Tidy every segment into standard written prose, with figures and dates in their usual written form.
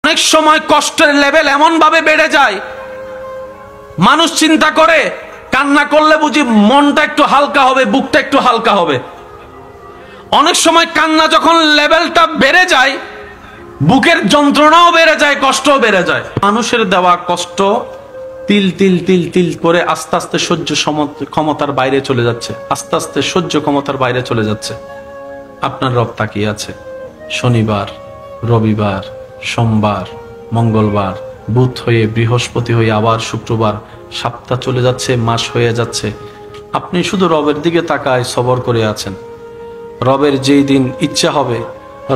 অনেক সময় কষ্টের লেভেল এমন ভাবে বেড়ে যায়, মানুষ চিন্তা করে কান্না করলে বুঝি মনটা একটু হালকা হবে, বুকটা একটু হালকা হবে। অনেক সময় কান্না যখন লেভেলটা বেড়ে যায়, বুকের যন্ত্রণাও বেড়ে যায়, কষ্টও বেড়ে যায়। মানুষের দেওয়া কষ্ট তিল তিল তিল তিল করে আস্তে আস্তে সহ্য ক্ষমতার বাইরে চলে যাচ্ছে, আস্তে আস্তে সহ্য ক্ষমতার বাইরে চলে যাচ্ছে। আপনার রব তাকিয়ে আছে। শনিবার, রবিবার, সোমবার, মঙ্গলবার, বুধ হয়ে বৃহস্পতি হয়ে আবার শুক্রবার, সপ্তাহ চলে যাচ্ছে, মাস হয়ে যাচ্ছে। আপনি শুধু রবের দিকে তাকায় সবর করে আছেন। রবের যেই দিন ইচ্ছা হবে,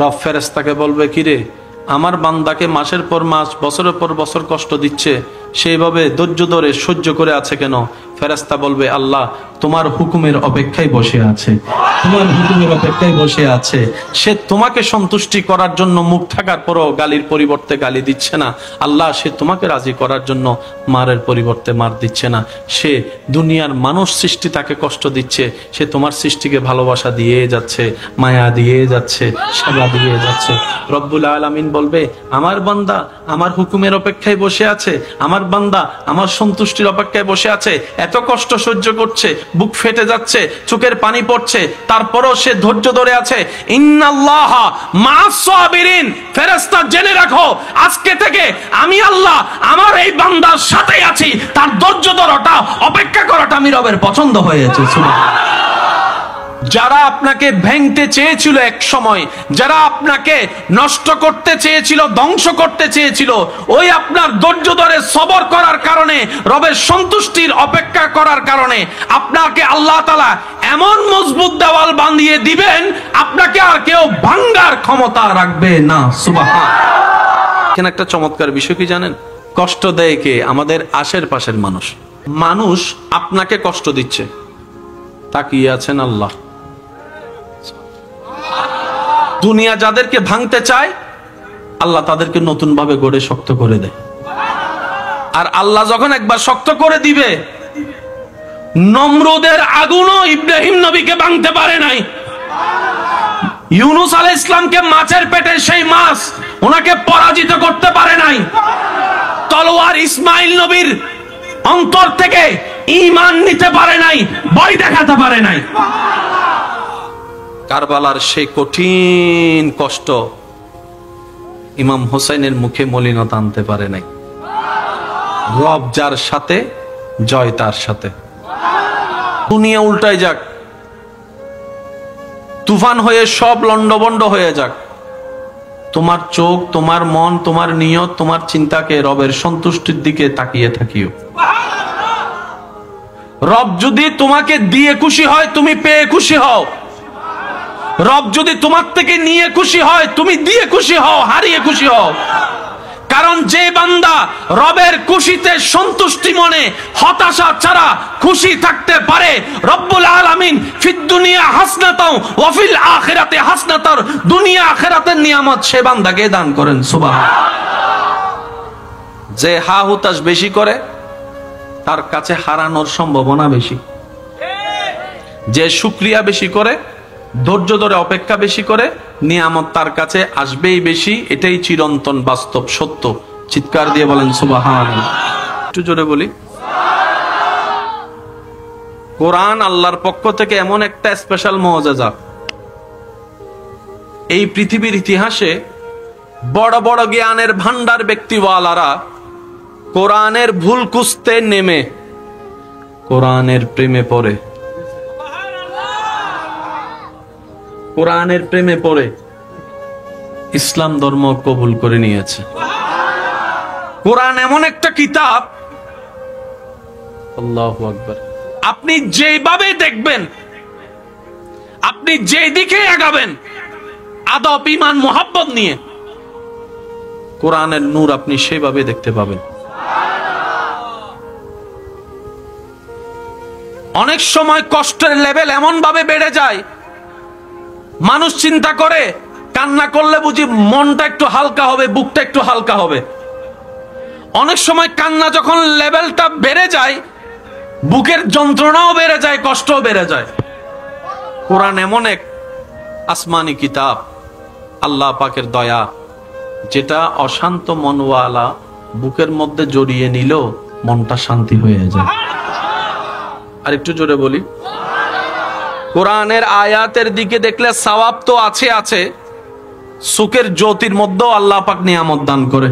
রব ফেরেশতাকে বলবে, কিরে আমার বান্দাকে মাসের পর মাস, বছরের পর বছর কষ্ট দিচ্ছে, সেইভাবে ধৈর্য ধরে সহ্য করে আছে কেন? ফেরেশতা বলবে, আল্লাহ তোমার হুকুমের অপেক্ষায় বসে আছে, তোমার হুকুমের অপেক্ষায় বসে আছে। সে তোমাকে সন্তুষ্টি করার জন্য মুখ থাকার পরও গালির পরিবর্তে গালি দিচ্ছে না। আল্লাহ সে তোমাকে রাজি করার জন্য মারের পরিবর্তে মার দিচ্ছে না। সে দুনিয়ার মানুষ সৃষ্টি তাকে কষ্ট দিচ্ছে, সে তোমার সৃষ্টিকে ভালোবাসা দিয়ে যাচ্ছে, মায়া দিয়ে যাচ্ছে, সেবা দিয়ে যাচ্ছে। রব্বুল আলামিন বলবে, আমার বান্দা আমার হুকুমের অপেক্ষায় বসে আছে, আমার বান্দা আমার সন্তুষ্টির অপেক্ষায় বসে আছে। এত কষ্ট সহ্য করছে, বুক ফেটে যাচ্ছে, চোখের পানি পড়ছে, তারপরও সে ধৈর্য ধরে আছে। ইন্নাল্লাহা মা'আস সাবিরিন। ফেরেশতা জেনে রাখো, আজকে থেকে আমি আল্লাহ আমার এই বান্দার সাথেই আছি। তার ধৈর্য ধরাটা, অপেক্ষা করাটা আমি রবের পছন্দ হয়েছে। সুবহানাল্লাহ। যারা আপনাকে ভেঙতে চেয়েছিল এক সময়, যারা আপনাকে নষ্ট করতে চেয়েছিল, ধ্বংস করতে চেয়েছিল, ওই আপনার ধৈর্য ধরে সবর করার কারণে, রবের সন্তুষ্টির অপেক্ষা করার কারণে আপনাকে আল্লাহ তাআলা এমন মজবুত দেওয়াল বাঁধিয়ে দিবেন, আপনাকে আর কেউ ভাঙার ক্ষমতা রাখবে না। সুবহানাল্লাহ। এখানে একটা চমৎকার বিষয় কি জানেন? কষ্ট দেয় কে? আমাদের আশেপাশের মানুষ। মানুষ আপনাকে কষ্ট দিচ্ছে, তাকিয়ে আছেন আল্লাহ। দুনিয়া যাদেরকে ভাঙতে চায়, আল্লাহ তাদেরকে নতুন ভাবে গড়ে শক্ত করে দেয়। আর আল্লাহ যখন একবার শক্ত করে দিবে, নমরুদের আগুনও ইব্রাহিম নবীকে ভাঙতে পারে নাই। ইউনূস আলাইহিস সালামকে মাছের পেটে সেই মাছ ওনাকে পরাজিত করতে পারে নাই। তলোয়ার ইসমাইল নবীর অন্তর থেকে ঈমান নিতে পারে নাই, ভয় দেখাতে পারে নাই। কারবালার সেই কঠিন কষ্ট ইমাম হোসেনের মুখে মলিনতা আনতে পারে নাই। রব যার সাথে, জয় তার সাথে। দুনিয়া উল্টায় যাক, তুফান হয়ে সব লন্ডভন্ড হয়ে যাক, তোমার চোখ, তোমার মন, তোমার নিয়ত, তোমার চিন্তাকে রবের সন্তুষ্টির দিকে তাকিয়ে থাকিও। রব যদি তোমাকে দিয়ে খুশি হয়, তুমি পেয়ে খুশি হও। রব যদি তোমার থেকে নিয়ে খুশি হয়, তুমি দিয়ে খুশি হও, হারিয়ে খুশি হও। কারণ যে বান্দা রবের খুশিতে সন্তুষ্টি মনে, হতাশা ছাড়া খুশি থাকতে পারে, রব্বুল আলামিন ফিদ দুনিয়া হাসনাতাও ওয়া ফিল আখিরাতি হাসনাতার, দুনিয়া আখিরাতের নিয়ামত সে বান্দাকে দান করেন। সুবহানাল্লাহ। যে হা হুতাশ বেশি করে, তার কাছে হারানোর সম্ভাবনা বেশি। যে শুকরিয়া বেশি করে, ধৈর্য ধরে অপেক্ষা বেশি করে, নিয়ামত তার কাছে আসবেই বেশি। এটাই চিরন্তন বাস্তব সত্য। চিৎকার দিয়ে বলেন সুবহানাল্লাহ। একটু জোরে বলি। কোরআন আল্লাহর পক্ষ থেকে এমন একটা স্পেশাল মুআজিজা। এই পৃথিবীর ইতিহাসে বড় বড় জ্ঞানের ভান্ডার ব্যক্তিওয়ালারা কোরআনের ভুল খুঁজতে নেমে কোরআনের প্রেমে পড়ে, কোরআনের প্রেমে পড়ে ইসলাম ধর্ম কবুল করে নিয়েছে। কোরআন এমন একটা কিতাব, আল্লাহু আকবার, আপনি যেভাবে দেখবেন, আপনি যেই দিকে আগাবেন, আদব, ঈমান, মুহাব্বত নিয়ে কোরআনের নূর আপনি সেইভাবে দেখতে পাবেন। অনেক সময় কষ্টের লেভেল এমন ভাবে বেড়ে যায়, মানুষ চিন্তা করে কান্না করলে বুঝি মনটা একটু হালকা হবে, বুকটা একটু হালকা হবে। অনেক সময় কান্না যখন লেভেলটা বেড়ে যায়, বুকের যন্ত্রণাও বেড়ে যায়, কষ্টও বেড়ে যায়। কোরআন এমন এক আসমানি কিতাব, আল্লাহ পাকের দয়া, যেটা অশান্ত মনওয়ালা বুকের মধ্যে জড়িয়ে নিল মনটা শান্তি হয়ে যায়। আর একটু জোরে বলি, কোরআনের আয়াতের দিকে দেখলে সওয়াব তো আছে আছে, সুখের জ্যোতির মধ্যেও আল্লাহ পাক নিয়ামত দান করে।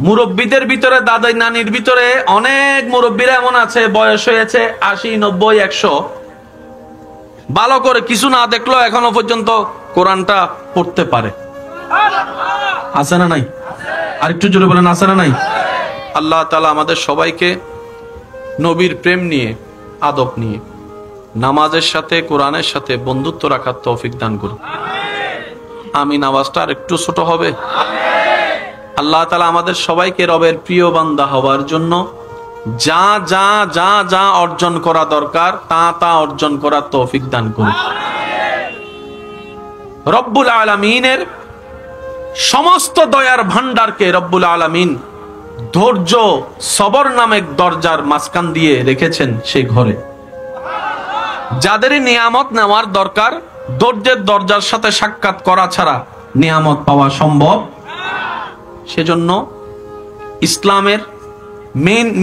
মুরব্বীদের ভিতরে, দাদাই নানির ভিতরে অনেক মুরব্বীরা এমন আছে, বয়স হয়েছে 80, 90, 100, ভালো করে কিছু না দেখলো এখনো পর্যন্ত কোরআনটা পড়তে পারে। আছে না নাই? আর একটু জোরে বলেন, আছে না নাই? আল্লাহ তাআলা আমাদের সবাইকে নবীর প্রেম নিয়ে, আদব নিয়ে, নামাজের সাথে, কোরআনের সাথে বন্ধুত্ব রাখার তৌফিক দান করুন। আমিন। আওয়াজটা আর একটু ছোট হবে। আল্লাহ তাআলা আমাদের সবাইকে রবের প্রিয় বান্দা হওয়ার জন্য যা যা যা যা অর্জন করা দরকার তা তা অর্জন করার তৌফিক দান করুন। রব্বুল আলামিনের সমস্ত দয়ার ভান্ডারকে রব্বুল আলামিন ধৈর্য, সবর নামক দরজার মাঝখান দিয়ে রেখেছেন সেই ঘরে। যাদের নিয়ামত নেওয়ার দরকার, ধৈর্যের দরজার সাথে সাক্ষাৎ করা ছাড়া নিয়ামত পাওয়া সম্ভব। সেজন্য ইসলামের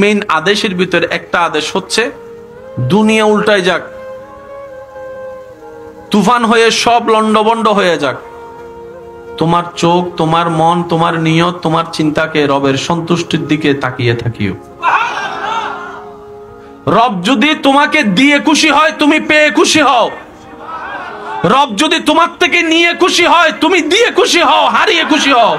মেইন আদেশের ভিতরে একটা আদেশ হচ্ছে, দুনিয়া উল্টায় যাক, তুফান হয়ে সব লন্ডভন্ড হয়ে যাক, তোমার চোখ, তোমার মন, তোমার নিয়ত, তোমার চিন্তাকে রবের সন্তুষ্টির দিকে তাকিয়ে থাকিও। রব যদি তোমাকে দিয়ে খুশি হয়, তুমি পেয়ে খুশি হও। রব যদি তোমার থেকে নিয়ে খুশি হয়, তুমি দিয়ে খুশি হও, হারিয়ে খুশি হও।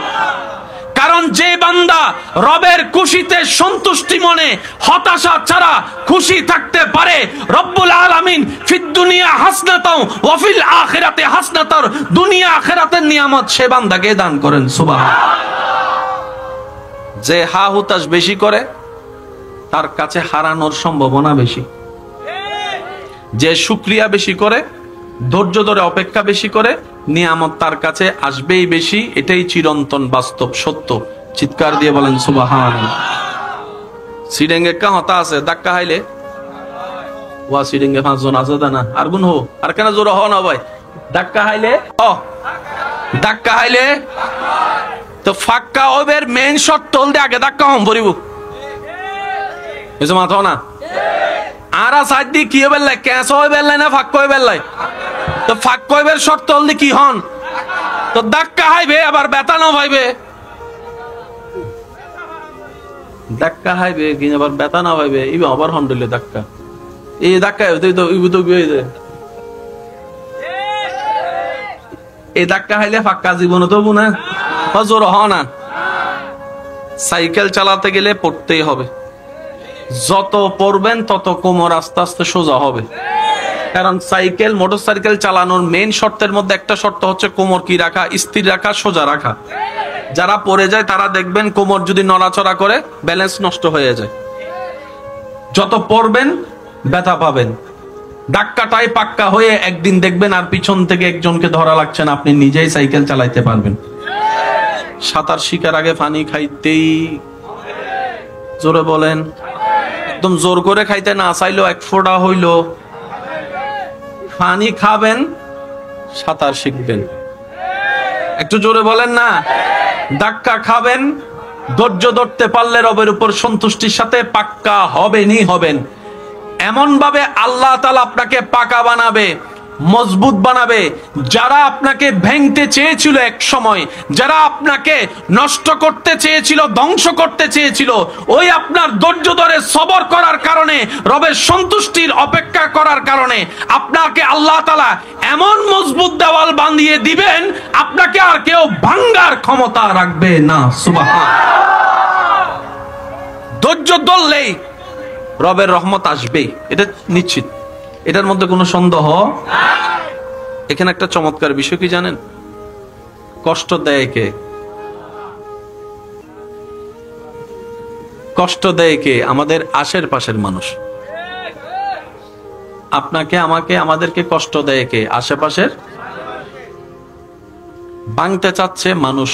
কারণ যে বান্দা রবের খুশিতে সন্তুষ্টি মনে, হতাশা ছাড়া খুশি থাকতে পারে, রব্বুল আলামিন ফিদ দুনিয়া হাসনাতাও ওয়া ফিল আখিরাতি হাসনাতার, দুনিয়া আখিরাতের নিয়ামত সে বান্দাকে দান করেন। সুবহানাল্লাহ। যে হা হুতাশ বেশি করে তার কাছে হারানোর সম্ভাবনা বেশি। যে শুকরিয়া বেশি করে, ধৈর্য ধরে অপেক্ষা বেশি করে, নিয়ামত তার কাছে আসবেই বেশি। এটাই চিরন্তন বাস্তব সত্য। চিৎকার দিয়ে বলেন সুবহানাল্লাহ। সিডেঙ্গে কা হতা আছে, ধাক্কা হাইলে ওয়া সিডেঙ্গে 5 জন আছে না, আর গুণ হো, আর কেন জোর হও না ভাই, ধাক্কা হাইলে ধাক্কা হাইলে তো ফাক্কা ওবের মেইন শর্ত হল আগে ধাক্কা হম পড়িব, এসে মাথাও না আর সাইড দিয়ে কি হবে, ক্যাশ হয়ে বেললাই না ফাক্কা হয়ে বেললাই, তো ফাক্কা হইবের শর্ত হল কি হন, তো ধাক্কা হাইবে আবার বেতা না ভাইবে, ধাক্কা হাইবে কি আবার বেতা না ভাইবে, ইবে আবার হন দিলে ধাক্কা, এই ধাক্কা এই ধাক্কা হাইলে ফাক্কা জীবন তো না জোর হ না। সাইকেল চালাতে গেলে পড়তেই হবে, যত পড়বেন তত কোমর আস্তে আস্তে সোজা হবে। কারণ সাইকেল, মোটরসাইকেল চালানোর মেইন শর্তের মধ্যে একটা শর্ত হচ্ছে কোমর কি রাখা, স্থির রাখা, সোজা রাখা। যারা পড়ে যায় তারা দেখবেন কোমর যদি নড়াচড়া করে ব্যালেন্স নষ্ট হয়ে যায়। যত পড়বেন ব্যথা পাবেন। ধাক্কাটাই পাক্কা হয়ে একদিন দেখবেন আর পিছন থেকে একজনকে ধরা লাগছে না, আপনি নিজেই সাইকেল চালাইতে পারবেন। সাঁতার শিকার আগে পানি খাইতেই, জোরে বলেন, একদম জোর করে খাইতে না চাইলো এক ফোঁটা হইল, পানি খাবেন, সাঁতার শিখবেন। একটু জোরে বলেন না। ধাক্কা খাবেন, ধৈর্য ধরতে পারলে রবের উপর সন্তুষ্টির সাথে পাক্কা হবেনই হবেন। এমন ভাবে আল্লাহ তাআলা আপনাকে পাকা বানাবে, মজবুত বানাবে। যারা আপনাকে ভেঙতে চেয়েছিল এক সময়, যারা আপনাকে নষ্ট করতে চেয়েছিল, ধ্বংস করতে চেয়েছিল, ওই আপনার ধৈর্য ধরে সবর করার কারণে, রবের সন্তুষ্টির অপেক্ষা করার কারণে আপনাকে আল্লাহ তাআলা এমন মজবুত দেওয়াল বাঁধিয়ে দিবেন, আপনাকে আর কেউ ভাঙার ক্ষমতা রাখবে না। সুবহানাল্লাহ। ধৈর্য ধরলেই রবের রহমত আসবেই, এটা নিশ্চিত, এটার মধ্যে কোনো সন্দেহ। এখানে একটা চমৎকার বিষয় কি জানেন? কষ্ট দেয় কে? কষ্ট দেয় কে? আমাদের আশেপাশের মানুষ। আপনাকে, আমাকে, আমাদেরকে কষ্ট দেয় কে? আশেপাশের। ভাঙতে চাচ্ছে মানুষ।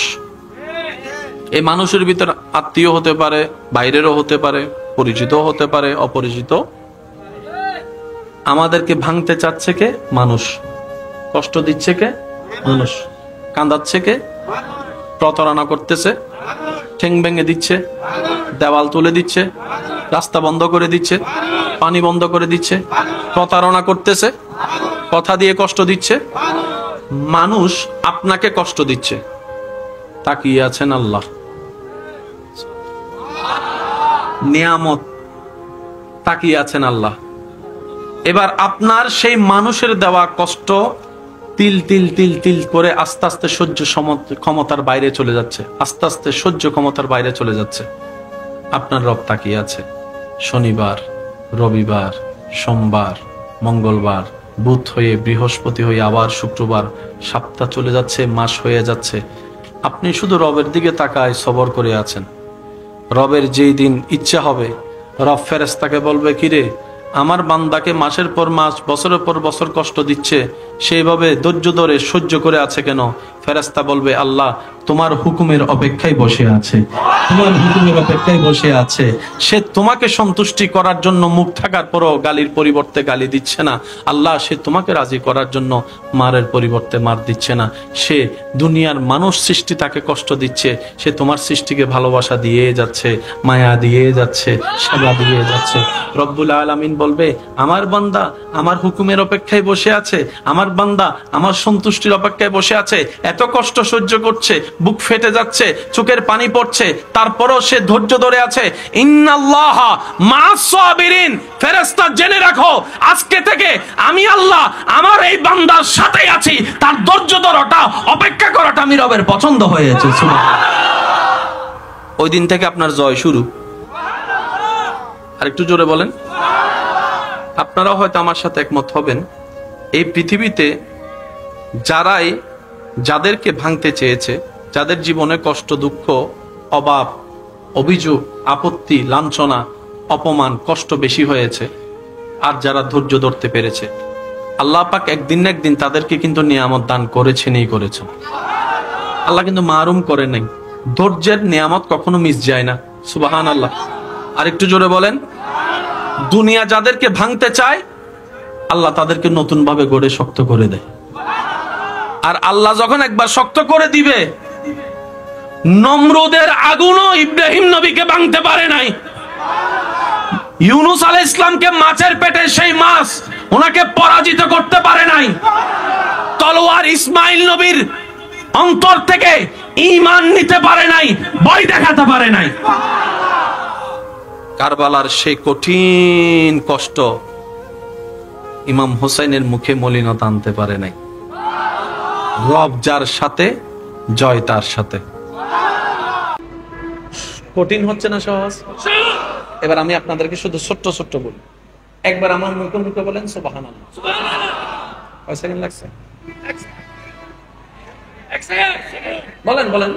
এই মানুষের ভিতর আত্মীয় হতে পারে, বাইরেরও হতে পারে, পরিচিত হতে পারে, অপরিচিত। আমাদেরকে ভাঙতে চাচ্ছে কে? মানুষ। কষ্ট দিচ্ছে কে? মানুষ। কাঁদাচ্ছে কে? প্রতারণা করতেছে, ঠেং ভেঙে দিচ্ছে, দেওয়াল তুলে দিচ্ছে, রাস্তা বন্ধ করে দিচ্ছে, পানি বন্ধ করে দিচ্ছে, প্রতারণা করতেছে, কথা দিয়ে কষ্ট দিচ্ছে। মানুষ আপনাকে কষ্ট দিচ্ছে, তাকিয়ে আছেন আল্লাহ। নিয়ামত, তাকিয়ে আছেন আল্লাহ। এবার আপনার সেই মানুষের দেওয়া কষ্ট তিল তিল তিল তিল করে আস্তে আস্তে সহ্য ক্ষমতার বাইরে চলে যাচ্ছে, আস্তে আস্তে সহ্য ক্ষমতার বাইরে চলে যাচ্ছে। আপনার রব তাকিয়ে আছে। শনিবার, রবিবার, সোমবার, মঙ্গলবার, বুধ হয়ে বৃহস্পতি হয়ে আবার শুক্রবার, সপ্তাহ চলে যাচ্ছে, মাস হয়ে যাচ্ছে। আপনি শুধু রবের দিকে তাকায় সবর করে আছেন। রবের যেই দিন ইচ্ছা হবে, রব ফেরেশতাকে বলবে, কিরে আমার বান্দাকে মাসের পর মাস, বছরের পর বছর কষ্ট দিচ্ছে, সেইভাবে ধৈর্য ধরে সহ্য করে আছে কেন? ফেরেশতা বলবে, আল্লাহ তোমার হুকুমের অপেক্ষায় বসে আছে, তোমার হুকুমের অপেক্ষায় বসে আছে। সে তোমাকে সন্তুষ্টি করার জন্য মুখ থাকার পরও গালির পরিবর্তে গালি দিচ্ছে না। আল্লাহ সে তোমাকে রাজি করার জন্য মারের পরিবর্তে মার দিচ্ছে না। সে দুনিয়ার মানুষ সৃষ্টি তাকে কষ্ট দিচ্ছে, সে তোমার সৃষ্টিকে ভালোবাসা দিয়ে যাচ্ছে, মায়া দিয়ে যাচ্ছে, সেবা দিয়ে যাচ্ছে। রব্বুল আলামিন বলবে, আমার বান্দা আমার হুকুমের অপেক্ষায় বসে আছে, আমার বান্দা আমার সন্তুষ্টির অপেক্ষায় বসে আছে। এত কষ্ট সহ্য করছে, বুক ফেটে যাচ্ছে, চোখের পানি পড়ছে, তারপরও সে ধৈর্য ধরে আছে। ইন্নাল্লাহা মা'আস সাবিরিন। ফেরেশতা জেনে রাখো, আজকে থেকে আমি আল্লাহ আমার এই বান্দার সাথেই আছি। তার ধৈর্য ধরাটা, অপেক্ষা করাটা আমি রবের পছন্দ হয়েছে। ওই দিন থেকে আপনার জয় শুরু। আর একটু জোরে বলেন। আপনারাও হয়তো আমার সাথে একমত হবেন, এই পৃথিবীতে যাদেরকে ভাঙতে চেয়েছে, যাদের জীবনে কষ্ট, দুঃখ, অভাব, অভিযোগ, আপত্তি, লাঞ্ছনা, অপমান, কষ্ট বেশি হয়েছে, আর যারা ধৈর্য ধরতে পেরেছে, আল্লাহ পাক একদিন না একদিন তাদেরকে কিন্তু নিয়ামত দান করেছেনই করেছেন। আল্লাহ কিন্তু মারুম করে নাই। ধৈর্যের নিয়ামত কখনো মিস যায় না। সুবহানাল্লাহ। আর একটু জোরে বলেন। দুনিয়া যাদেরকে ভাঙতে চায়, আল্লাহ তাদেরকে নতুন ভাবে গড়ে শক্ত করে দেয়। আর আল্লাহ যখন একবার শক্ত করে দিবে, নমরুদের আগুনও ইব্রাহিম নবীকে ভাঙতে পারে নাই। ইউনূস আলাইহিস সালামকে মাছের পেটে সেই মাছ ওনাকে পরাজিত করতে পারে নাই। তলোয়ার ইসমাইল নবীর অন্তর থেকে ঈমান নিতে পারে নাই, ভয় দেখাতে পারে নাই। কারবালার সেই কঠিন কষ্ট ইমাম হোসেনের মুখে মলিনতা আনতে পারে নাই। রব যার সাথে, জয় তার সাথে। কঠিন হচ্ছে না সহজ? এবার আমি আপনাদেরকে শুধু ছোট্ট ছোট্ট বলি। একবার আমার মুখে মুখে বলেন সুবহানাল্লাহ। কয় সেকেন্ড লাগছে? বলেন বলেন।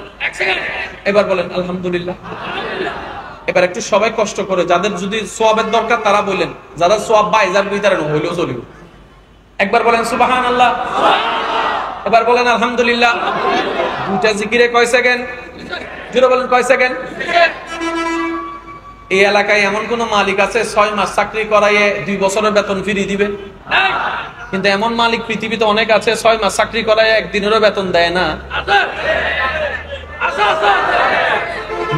এবার বলেন আলহামদুলিল্লাহ। এবার একটু সবাই কষ্ট করে, যাদের যদি সোয়াবের দরকার তারা বলেন, যারা সোয়াব বাইজার ভিতরে হইলেও চলিব। একবার বলেন সুবহানাল্লাহ। এবার বলেন আলহামদুলিল্লাহ। দুইটা জিকিরে কয় সেকেন্ড? জোরে বলেন কয় সেকেন্ড? এই এলাকায় এমন কোন মালিক আছে 6 মাস চাকরি করাইয়ে 2 বছরের বেতন ফিরিয়ে দিবে? কিন্তু এমন মালিক পৃথিবীতে অনেক আছে, 6 মাস চাকরি করাইয়ে একদিনেরও বেতন দেয় না।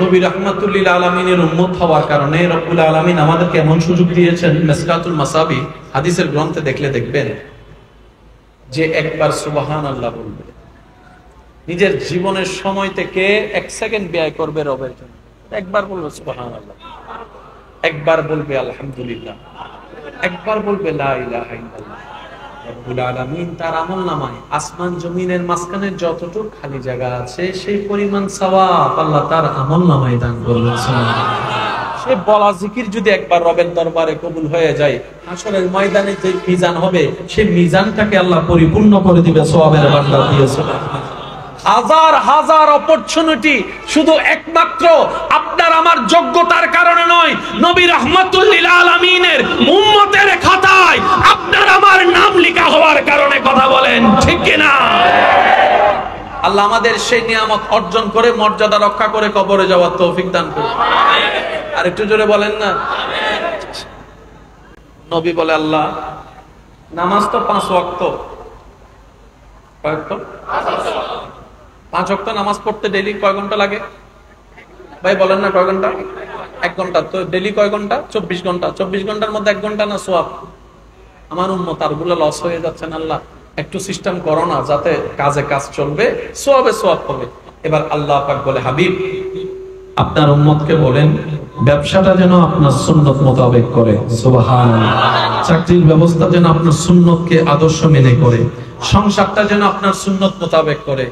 নবী রাহমাতুল লিল আলামিনের উম্মত হওয়ার কারণে রব্বুল আলামিন আমাদেরকে এমন সুযোগ দিয়েছেন। মিসকাতুল মাসাবি হাদিসের গ্রন্থে দেখলে দেখবেন যে একবার সুবহানাল্লাহ বলবে, নিজের জীবনের সময় থেকে 1 সেকেন্ড ব্যয় করবে রবের জন্য। একবার বলবে সুবহানাল্লাহ, একবার বলবে আলহামদুলিল্লাহ, একবার বলবে লা ইলাহা ইল্লাল্লাহ। রব্বুল আলামিন তার আমলনামায় আসমান জমিনের মাঝখানে যতটুকু খালি জায়গা আছে সেই পরিমাণ সওয়াব আল্লাহ তার আমলনামায় দান করবেন। সে বলা জিকির যদি একবার রবের দরবারে কবুল হয়ে যায়, হাসরের ময়দানে যে মিজান হবে সেই মিজানটাকে আল্লাহ পরিপূর্ণ করে দিবে সওয়াবের ভান্ডার দিয়ে। হাজার হাজার অপরচুনিটি শুধু একমাত্র আপনার আমার যোগ্যতার কারণে নয়, নবী রাহমাতুল লিল আলামিনের উম্মতের খাতায় আপনার আমার নাম লেখা হওয়ার কারণে। কথা বলেন ঠিক কি না? আল্লাহ আমাদের সেই নিয়ামত অর্জন করে মর্যাদা রক্ষা করে কবরে যাওয়ার তৌফিক দান করুন। আর একটু জোরে বলেন না। নবী বলে, আল্লাহ নামাজ তো 5 ওয়াক্ত, কয় ওয়াক্ত? 5 ওয়াক্ত নামাজ পড়তে ডেইলি কয় ঘন্টা লাগে ভাই বলেন না? কয় ঘন্টা? 1 ঘন্টা। তো ডেইলি কয় ঘন্টা? 24 ঘন্টা। 24 ঘন্টার মধ্যে 1 ঘন্টা না সওয়াব? আমার উম্মত আরগুলো লস হয়ে যাচ্ছেন। আল্লাহ একটু সিস্টেম করো না, যাতে কাজে কাজ চলবে, সওয়াবে সওয়াব হবে। এবার আল্লাহ পাক বলে, হাবিব আপনার উম্মতকে বলেন ব্যবসাটা যেন আপনার সুন্নত মোতাবেক করে। সুবহানাল্লাহ। চাকরির ব্যবস্থা যেন আপনার সুন্নতকে আদর্শ মেনে করে, সংসারটা যেন আপনার সুন্নত মোতাবেক করে,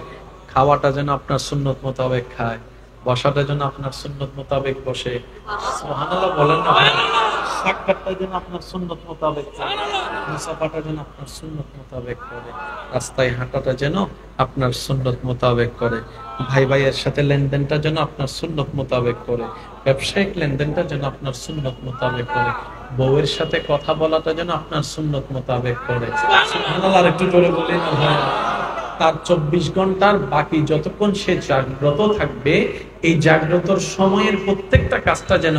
খাওয়াটা যেন আপনার সুন্নত মোতাবেক খায়, বসাটা যেন আপনার সুন্নত মোতাবেক বসে। সুবহানাল্লাহ বলেন না? সাক্ষাৎটা যেন আপনার সুন্নত মোতাবেক করে, মুসাফাটা যেন আপনার সুন্নত মোতাবেক করে, রাস্তায় হাঁটাটা যেন আপনার সুন্নত মোতাবেক করে, ভাই ভাইয়ের সাথে লেনদেনটা যেন আপনার সুন্নত মোতাবেক করে, ব্যবসায়িক লেনদেনটা যেন আপনার সুন্নত মোতাবেক করে, বউয়ের সাথে কথা বলাটা যেন আপনার সুন্নত মোতাবেক করে। সুবহানাল্লাহ। আর একটু জোরে বলি না ভাই? তার 24 ঘন্টার বাকি যতক্ষণ সে জাগ্রত থাকবে, এই জাগ্রতর সময়ের প্রত্যেকটা কাজটা যেন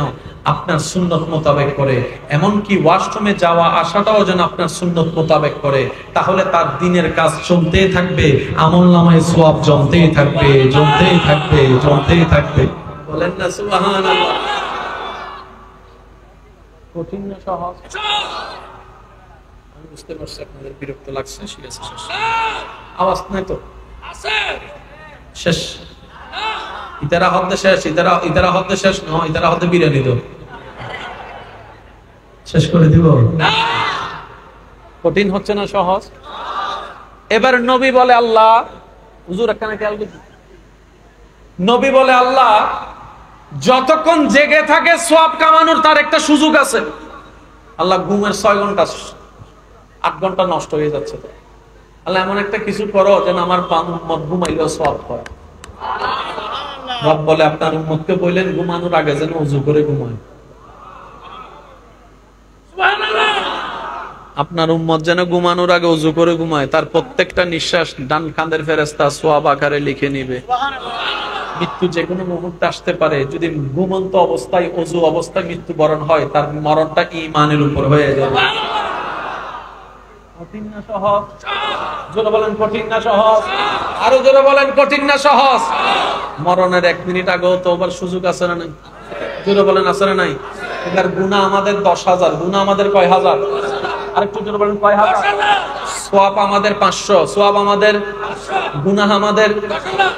আপনার সুন্নত মোতাবেক করে, এমনকি ওয়াশরুমে যাওয়া আসাটাও যেন আপনার সুন্নত মোতাবেক করে। তাহলে তার দিনের কাজ চলতেই থাকবে, আমলনামায় সওয়াব জমতেই থাকবে, জমতেই থাকবে, জমতেই থাকবে। বলেন না সুবহানাল্লাহ? কঠিন না সহজ? আমি বুঝতে পারছি আপনাদের বিরক্ত লাগছে। ঠিক আছে, শেষ। আওয়াজ নাই তো? শেষ। ইতারা হদ্দে শেষ। ইতারা হদ্দে শেষ নয়, ইতারা হদ্দে বিরিয়ানি তো শেষ করে দিব। কঠিন হচ্ছে না সহজ? এবার নবী বলে, আল্লাহ হুজুর এখানে খেয়াল করুন, নবী বলে আল্লাহ যতক্ষণ জেগে থাকে সওয়াব কামানোর তার একটা সুযোগ আছে। আল্লাহ ঘুমের 6 ঘন্টা 8 ঘন্টা নষ্ট হয়ে যাচ্ছে, তো আল্লাহ এমন একটা কিছু করো যেন আমার উম্মত ঘুমাইলেও সওয়াব হয়। রব বলে আপনার উম্মতকে বললেন ঘুমানোর আগে যেন ওযু করে ঘুমায়। আপনার উম্মত যেন ঘুমানোর আগে ওযু করে ঘুমায়, তার প্রত্যেকটা নিঃশ্বাস ডান কাঁধের ফেরেশতা সওয়াব আকারে লিখে নিবে। মৃত্যু যে কোনো মুহূর্তে আসতে পারে, যদি ঘুমন্ত অবস্থায় ওযু অবস্থায় মৃত্যুবরণ হয়, তার মরণটা ঈমানের উপর হয়ে যাবে। কঠিন না সহজ? জোরে বলেন কঠিন না সহজ? আরো জোরে বলেন কঠিন না সহজ? মরণের 1 মিনিট আগেও তওবার সুযোগ আছে না নাই? জোরে বলেন আছে না নাই? এবার গুনাহ আমাদের 10,000, গুনাহ আমাদের কয় হাজার? আরেকটু জোরে বলেন কয় হাজার? সওয়াব আমাদের 500, সওয়াব আমাদের, গুনাহ আমাদের।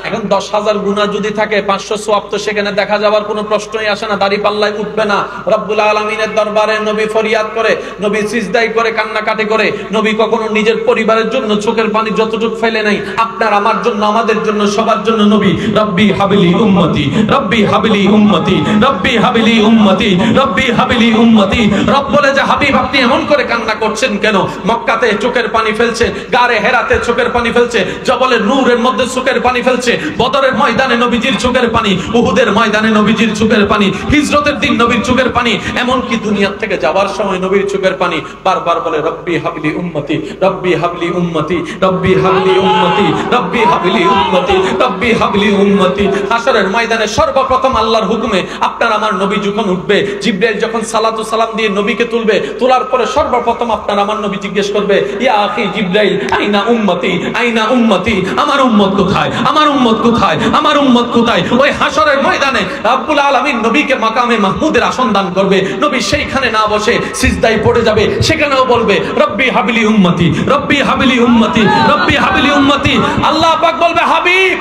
এখন 10,000 গুনাহ যদি থাকে, 500 সওয়াব তো সেখানে দেখা যাওয়ার কোনো প্রশ্নই আসে না, দাড়ি পাল্লায় উঠবে না। রব্বুল আলামিনের দরবারে নবী ফরিয়াদ করে, নবী সিজদায় করে, কান্নাকাটি করে। নবী কখনো নিজের পরিবারের জন্য চোখের পানি যতটুকু ফেলে নাই, আপনার আমার জন্য, আমাদের জন্য, সবার জন্য নবী রব্বি হাবিলি উম্মতি, রব্বি হাবিলি উম্মতি, রব্বি হাবিলি উম্মতি, রব্বি হাবিলি উম্মতি। রব বলে যে হাবিব আপনি এমন করে কান্না করছেন কেন? মক্কাতে চোখের পানি ফেলছে, গারে হেরাতে চোখের পানি ফেলছে, জবলের নূরের মধ্যে চোখের পানি ফেলছে, বদরের ময়দানে নবীজির চোখের পানি, উহুদের ময়দানে নবীজির চোখের পানি, হিজরতের দিন নবীর চোখের পানি, এমনকি দুনিয়া থেকে যাওয়ার সময় নবীর চোখের পানি। বারবার বলে রব্বি হাবলি উম্মতি, রব্বি হাবলি উম্মতি, রব্বি হাবলি উম্মতি, রব্বি হাবলি উম্মতি, রব্বি হাবলি উম্মতি। হাশরের ময়দানে সর্বপ্রথম আল্লাহর হুকুমে আপনার আমার নবী যখন উঠবে, জিবরাইল যখন সালাতু সালাম দিয়ে নবীকে তুলবে, তোলার পরে সর্বপ্রথম আপনার আমার নবী জিজ্ঞেস করবে, ইয়া আখি জিবরাইল আইনা উম্মতি, আইনা উম্মতি, আমার উম্মত কোথায়, আমার উম্মত কোথায়, আমার উম্মত কোথায়? ওই হাশরের ময়দানে রব্বুল আলামিন নবীকে মাকামে মাহমুদের আসন দান করবে। নবী সেইখানে না বসে সিজদায় পড়ে যাবে, সেখানেও বলবে রব্বি হাবিলি উম্মতি, রব্বি হাবিলি উম্মতি, রব্বি হাবিলি উম্মতি। আল্লাহ পাক বলবে হাবিব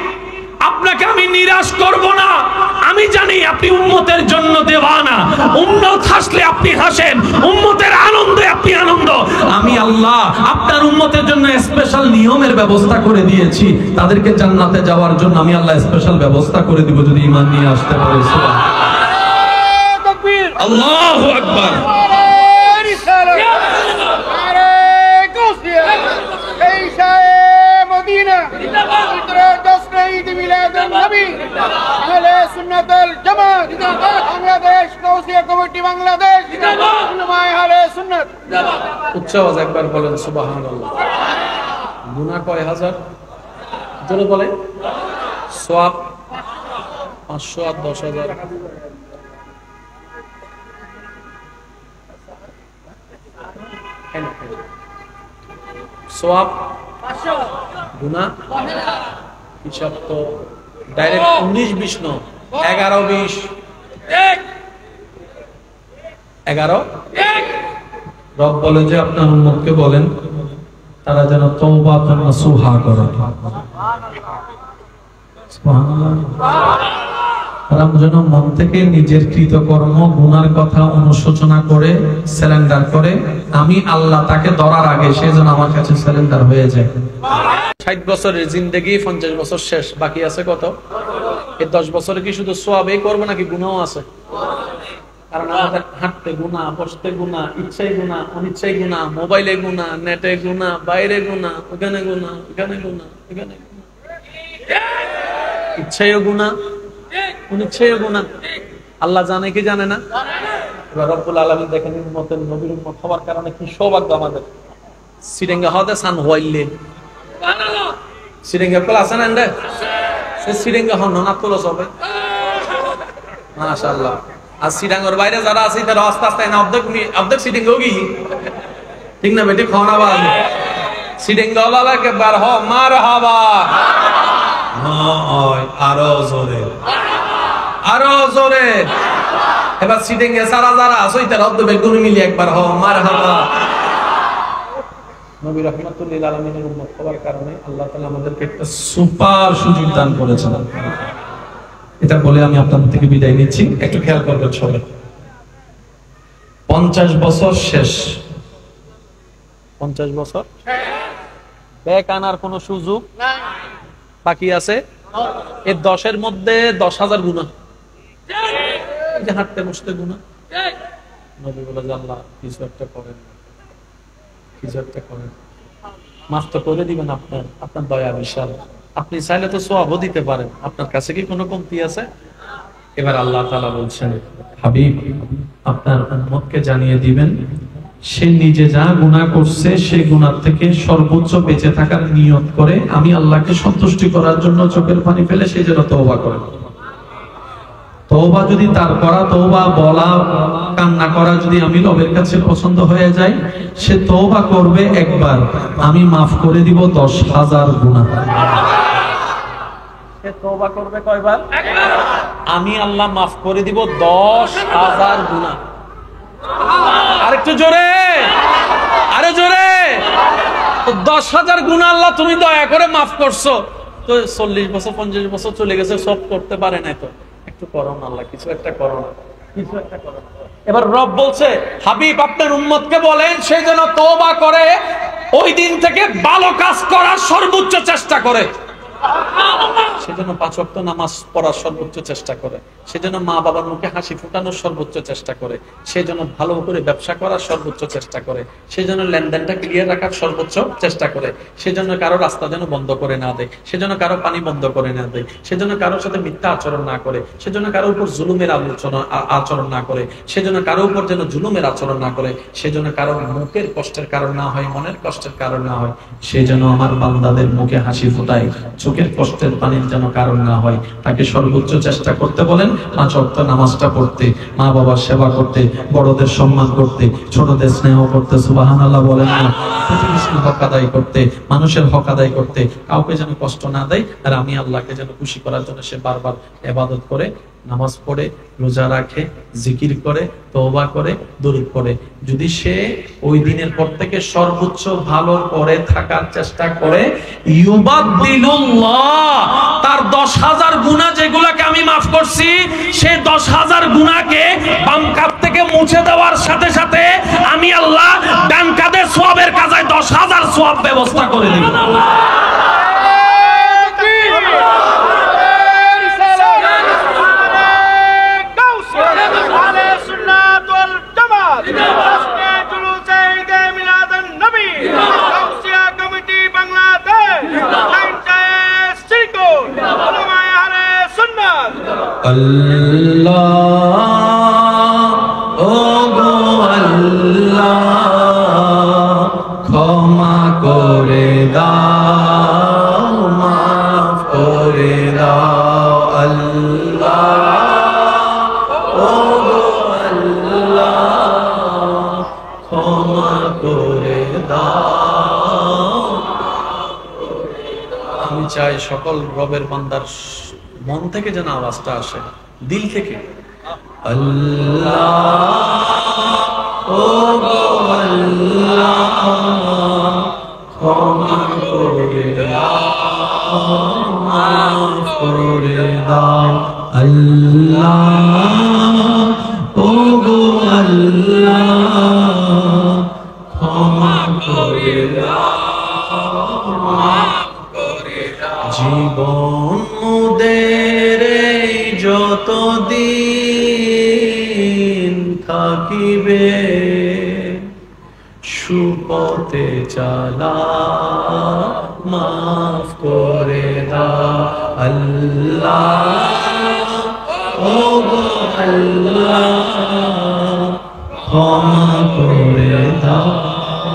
আপনাকে আমি নিরাশ করব না, আমি জানি আপনি উম্মতের জন্য দেওয়ানা, উম্মত হাসলে আপনি হাসেন, উম্মতের আনন্দে আপনি আনন্দ। আমি আল্লাহ আপনার উম্মতের জন্য স্পেশাল নিয়মের ব্যবস্থা করে দিয়েছি, তাদেরকে জান্নাতে যাওয়ার জন্য আমি আল্লাহ স্পেশাল ব্যবস্থা করে দিব যদি ঈমান নিয়ে আসতে পারে। সুবহানাল্লাহ, আল্লাহু আকবার। উচ্চ আওয়াজ একবার বলেন সুবহানাল্লাহ। গুনাহ কয় হাজার? জোরে বলেন। সওয়াব 500 আর 10,000। সওয়াব 500, গুনাহ হিসাব তো ডাইরেক্ট 19-20 ন 11-20 11 রব বলে যে আপনার উম্মতকে বলেন তারা যেন তওবা নাসুহা করে। তারা যেন মন থেকে নিজের কৃতকর্ম গুনার কথা অনুশোচনা করে সারেন্ডার করে, আমি আল্লাহ তাকে ধরার আগে সে যেন আমার কাছে সারেন্ডার হয়ে যায়। 60 বছরের জিন্দেগি 50 বছর শেষ, বাকি আছে কত? এই 10 বছরে কি শুধু সওয়াবই করবে নাকি গুনাহও আছে? কারণ আমাদের হাঁটতে গুনাহ, বসতে গুনাহ, ইচ্ছাই গুনাহ, অনিচ্ছাই গুনাহ, মোবাইলে গুনাহ, নেটে গুনাহ, বাইরে গুনাহ, ওখানে গুনাহ, এখানে গুনাহ, এখানে গুনাহ, ইচ্ছাইও গুনাহ, অনিচ্ছাইও গুনাহ। আল্লাহ জানে কি জানে না? এবার রব্বুল আলামিন দেখেন উম্মতের নবীর উম্মত হওয়ার কারণে কি সৌভাগ্য আমাদের। সিরেঙ্গা হতে সান হইলে সুবহানাল্লাহ, সিরেঙ্গা কল আছে না এন্ডে সে সিরেঙ্গা হন না তোলো সবে মাশাআল্লাহ। আর সিরাঙ্গর বাইরে যারা আছে তারা আস্তে আস্তে না অর্ধেক সিডিং হোগি, ঠিক না বেটি? খাওয়া বাদ সিডিং গলালা কে বার হ মারহাবা, আরো জোরে, আরো জোরে। এবার সিডিং এ সারা যারা আছে তারা অর্ধেক বেগুন মিলি একবার হ মারহাবা। নবী রাহমাতুল্লিল আলামিনের উম্মত হওয়ার কারণে আল্লাহ তাআলা আমাদেরকে একটা সুপার সুযোগ দান করেছেন। এটা বলে আমি আপনাদের থেকে বিদায় নিচ্ছি। একটু খেয়াল করবেন সবাই, 50 বছর শেষ, 50 বছর ব্যাক আনার কোন সুযোগ নাই, বাকি আছে এই 10-এর মধ্যে 10,000 গুনাহ, এই যে হাঁটতে বসতে গুনাহ। নবী বলে আল্লাহ কিছু একটা করেন, কিছু একটা করেন, মাফ তো করে দিবেন, আপনার দয়া বিশাল, আপনি চাইলে তো সওয়াবও দিতে পারেন, আপনার কাছে কি কোনো কমতি আছে? এবার আল্লাহ তাআলা বলছেন, হাবিব আপনার উম্মতকে জানিয়ে দিবেন সে নিজে যা গুনাহ করছে সে গুনাহ থেকে সর্বোচ্চ বেঁচে থাকার নিয়ত করে আমি আল্লাহকে সন্তুষ্টি করার জন্য চোখের পানি ফেলে সে যেন তওবা করে। তওবা যদি তার করা, তওবা বলা, কান্না করা যদি আমি রবের কাছে পছন্দ হয়ে যায়, সে তওবা করবে একবার, আমি মাফ করে দিব 10,000 গুনাহ। সে তওবা করবে কয়বার? একবার। আমি আল্লাহ মাফ করে দিব 10,000 গুনাহ। আরেকটু জোরে, আরে জোরে। তো 10,000 গুনাহ আল্লাহ তুমি দয়া করে মাফ করছো, তো 40 বছর 50 বছর চলে গেছে, সব করতে পারে না, তো একটু করো না আল্লাহ, কিছু একটা করো না, কিছু একটা করো না। এবার রব বলছে, হাবিব আপনার উম্মতকে বলেন সে যেন তওবা করে, ওই দিন থেকে ভালো কাজ করার সর্বোচ্চ চেষ্টা করে, সেজন্য 5 ওয়াক্ত নামাজ পড়ার সর্বোচ্চ চেষ্টা করে, সেজন্য মা বাবার মুখে হাসি ফোটানোর সর্বোচ্চ চেষ্টা করে, সেজন্য ভালো করে ব্যবসা করার সর্বোচ্চ চেষ্টা করে, সেজন্য লেনদেনটা ক্লিয়ার রাখার সর্বোচ্চ চেষ্টা করে, সেজন্য কারো রাস্তা যেন বন্ধ করে না দেয়, সেজন্য কারো পানি বন্ধ করে না দেয়, সেজন্য কারোর সাথে মিথ্যা আচরণ না করে, সেজন্য কারোর উপর জুলুমের আচরণ না করে, সেজন্য কারো উপর যেন জুলুমের আচরণ না করে, সেজন্য কারোর মুখের কষ্টের কারণ না হয়, মনের কষ্টের কারণ না হয়, সেজন্য আমার বান্দাদের মুখে হাসি ফোটায়, চোখের কষ্টের পানির যেন কারণ না হয়, তাকে সর্বোচ্চ চেষ্টা করতে বলেন। 5 ওয়াক্ত নামাজটা পড়তে, মা বাবার সেবা করতে, বড়দের সম্মান করতে, ছোটদের স্নেহ করতে, সুবহানাল্লাহ বলেন না, প্রতিবেশীর হক আদায় করতে, মানুষের হক আদায় করতে, কাউকে যেন কষ্ট না দেয়, আর আমি আল্লাহকে যেন খুশি করার জন্য সে বারবার ইবাদত করে, নামাজ পড়ে, রোজা রাখে, জিকির করে, তওবা করে, দরুদ পড়ে। যদি সে ওই দিনের পর থেকে সর্বোচ্চ ভালো করে থাকার চেষ্টা করে, ইউবাদদিলুল্লাহ, তার 10,000 গুনাহ যেগুলোকে আমি মাফ করছি, সেই 10,000 গুনাহকে বাম কাঁধ থেকে মুছে দেওয়ার সাথে সাথে আমি আল্লাহ ডান কাঁধে সওয়াবের কাজায় 10,000 সওয়াব ব্যবস্থা করে দেব। আল্লাহ ও গো আল্লাহ ক্ষমা করে দাও, মাফ করে দাও, আল্লাহ ও গো আল্লাহ ক্ষমা করে দাও। আমি চাই সকল রবের বান্দার মন থেকে যেন আওয়াজটা আসে, দিল থেকে। আল্লাহ ও গো আল্লাহ ক্ষমা করে দাও, মাফ করে দাও। আল্লাহ ও গো আল্লাহ ক্ষমা করে দাও, মাফ করে দাও। জীবন মুদের যত দিন থাকিবে সুপথে চালা, মাফ করে দাও। আল্লাহ ও গো আল্লাহ ক্ষমা করে দাও,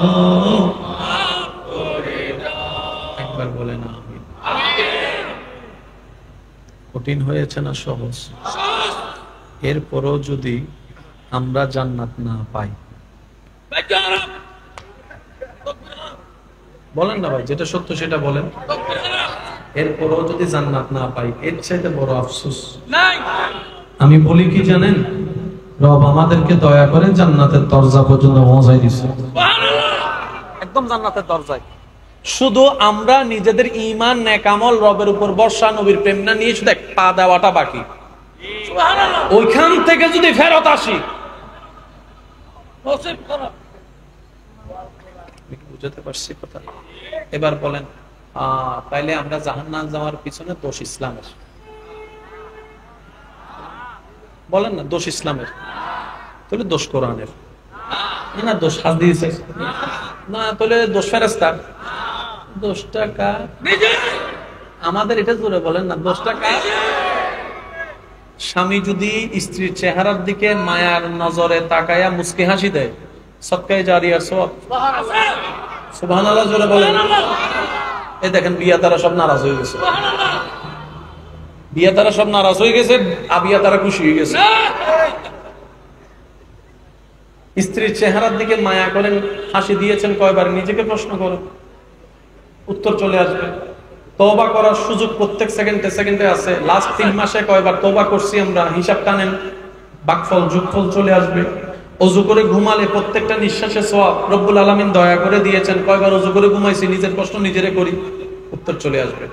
মাফ করে দাও। একবার বলে না আমিন। কঠিন হয়েছে না সহজ? এরপরও যদি আমরা জান্নাত না পাই, বলেন না ভাই, যেটা সত্য সেটা বলেন। এরপরও যদি জান্নাত না পাই, এর চাইতে বড় আফসোস নাই। আমি বলি কি জানেন, রব আমাদেরকে দয়া করে জান্নাতের দরজা পর্যন্ত পৌঁছাই দিছে, একদম জান্নাতের দরজায়। শুধু আমরা নিজেদের ঈমান নেক আমল রবের উপর ভরসা, নবীর প্রেম না নিয়ে শুধু পা দেওয়াটা বাকি। ওইখান থেকে যদি ফেরত আসি, বুঝতে পারছি কথা? এবার বলেন, তাইলে আমরা জাহান্নাম যাওয়ার পিছনে দোষ ইসলামের? বলেন না, দোষ ইসলামের? তাহলে দোষ কোরআনের না, দোষ হাদিসের না, তাহলে দোষ ফেরেশতার? দোষটা কার? আমাদের এটা জোরে বলেন না, দোষটা কার? স্বামী যদি স্ত্রীর চেহারার দিকে মায়ার নজরে তাকায়া মুস্কি হাসি দেয়, সদকায়ে জারিয়ার সওয়াব। সুবহানাল্লাহ জোরে বলেন। এই দেখেন বিয়া তারা সব নারাজ হয়ে গেছে, বিয়া তারা সব নারাজ হয়ে গেছে, আবিয়া তারা খুশি হয়ে গেছে। স্ত্রীর চেহারার দিকে মায়া করেন, হাসি দিয়েছেন কয়বার, নিজেকে প্রশ্ন করেন, উত্তর চলে আসবে। তওবা করার সুযোগ প্রত্যেক সেকেন্ডে সেকেন্ডে আছে। লাস্ট 3 মাসে কয়বার তওবা করছি আমরা, হিসাব টানেন, ভাগফল যোগফল চলে আসবে। ওযু করে ঘুমালে প্রত্যেকটা নিঃশ্বাসে সওয়াব রব্বুল আলামিন দয়া করে দিয়েছেন। কয়বার ওযু করে ঘুমাইছি, নিজের প্রশ্ন নিজেরে করি, উত্তর চলে আসবে।